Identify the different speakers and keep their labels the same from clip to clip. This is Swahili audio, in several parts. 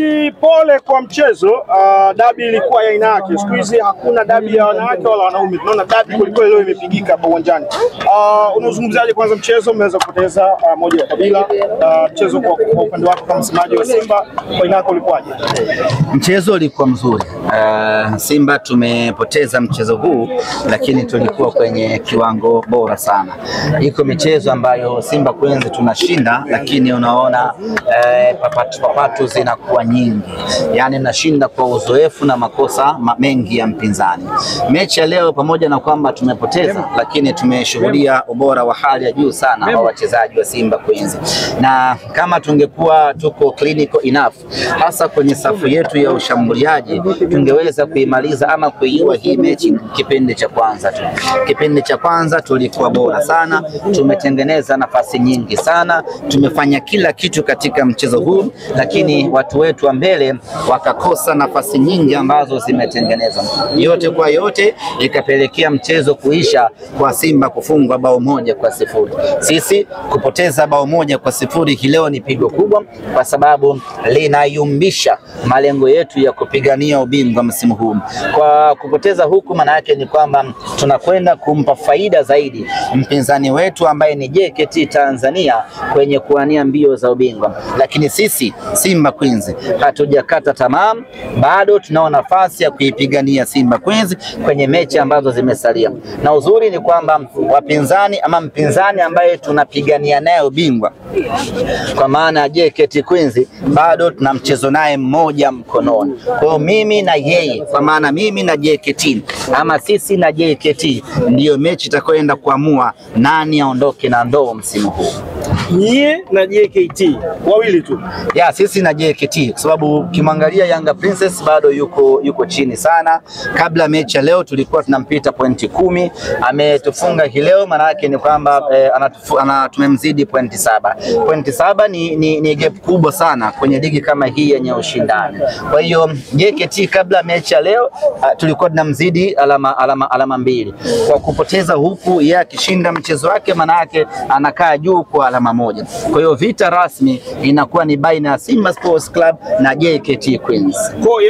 Speaker 1: Mtazamaji, pole kwa mchezo. Dabi ilikuwa ya aina yake. Siku hizi hakuna dabi ya wanawake wala wanaume. Tunaona dabi kulikuwa leo imepigika hapa uwanjani. Unazungumziaje kwanza mchezo? Umeweza kupoteza moja ya kabila. Mchezo kwa upande wako kama msemaji wa Simba, kwa inako ulikuwaje?
Speaker 2: Mchezo ulikuwa mzuri. Simba tumepoteza mchezo huu, lakini tulikuwa kwenye kiwango bora sana. Iko michezo ambayo Simba Queens tunashinda, lakini unaona papatu zinakuwa nyingi. Yani nashinda kwa uzoefu na makosa mengi ya mpinzani. Mechi ya leo pamoja na kwamba tumepoteza, lakini tumeshuhudia ubora wa hali ya juu sana wa wachezaji wa Simba Queens. Na kama tungekuwa tuko clinical enough, hasa kwenye safu yetu ya ushambuliaji, tungeweza kuimaliza ama kuiua hii mechi kipindi cha kwanza tu. Kipindi cha kwanza tulikuwa bora sana, tumetengeneza nafasi nyingi sana, tumefanya kila kitu katika mchezo huu, lakini watu wetu wa mbele wakakosa nafasi nyingi ambazo zimetengenezwa. Yote kwa yote ikapelekea mchezo kuisha kwa Simba kufungwa bao 1-0. Sisi kupoteza bao 1-0 leo ni pigo kubwa, kwa sababu linayumbisha malengo yetu ya kupigania ubingwa msimu huu. Kwa kupoteza huku, maana yake ni kwamba tunakwenda kumpa faida zaidi mpinzani wetu ambaye ni JKT Tanzania kwenye kuania mbio za ubingwa. Lakini sisi Simba Queens hatujakata tamaa, bado tunao nafasi ya kuipigania Simba Queens kwenye mechi ambazo zimesalia. Na uzuri ni kwamba wapinzani ama mpinzani ambaye tunapigania naye ubingwa, kwa maana ya JKT Queens, bado tuna mchezo naye mmoja mkononi. Kwa hiyo mimi na yeye, kwa maana mimi na JKT ama sisi na JKT, ndio mechi itakwenda kuamua nani aondoke na ndoo msimu huu.
Speaker 1: Nyie na JKT wawili tu?
Speaker 2: Ya, sisi na JKT, kwa sababu kimwangalia Yanga Princess bado yuko chini sana. Kabla mechi ya leo tulikuwa tunampita pointi 10, ametufunga leo, maana yake ni kwamba tumemzidi pointi 7. Pointi 7 ni gap kubwa sana kwenye ligi kama hii yenye ushindani. Kwa hiyo JKT kabla mechi ya leo tulikuwa tunamzidi alama 2. Kwa kupoteza huku, yeye akishinda mchezo wake, maana yake anakaa juu kwa alama 1. Kwa hiyo vita rasmi inakuwa ni baina ya Simba Sports Club na JKT Queens.
Speaker 1: Kwa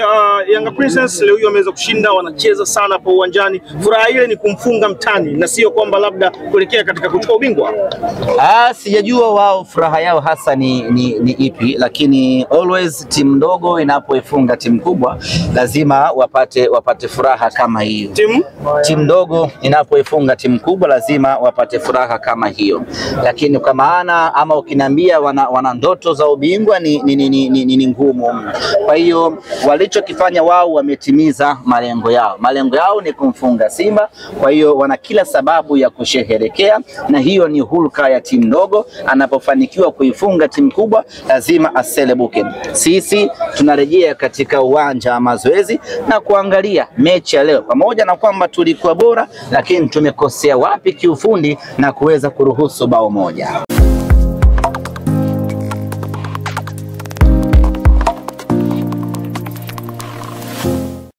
Speaker 1: Yanga Princess leo hiyo wameweza kushinda, wanacheza sana kwa uwanjani. Furaha ile ni kumfunga mtani na sio kwamba labda kuelekea katika kuchukua ubingwa.
Speaker 2: Sijajua wao furaha yao hasa ni ipi, lakini always timu ndogo inapoifunga timu kubwa lazima wapate furaha kama hiyo. Timu ndogo inapoifunga timu kubwa lazima wapate furaha kama hiyo. Lakini kwa maana ama ukiniambia wana ndoto za ubingwa ni ngumu. Kwa hiyo walichokifanya wao, wametimiza malengo yao. Malengo yao ni kumfunga Simba. Kwa hiyo wana kila sababu ya kusherehekea, na hiyo ni hulka ya timu ndogo. Anapofanikiwa kuifunga timu kubwa lazima aselebuke. Sisi tunarejea katika uwanja wa mazoezi na kuangalia mechi ya leo, pamoja na kwamba tulikuwa bora, lakini tumekosea wapi kiufundi na kuweza kuruhusu bao 1.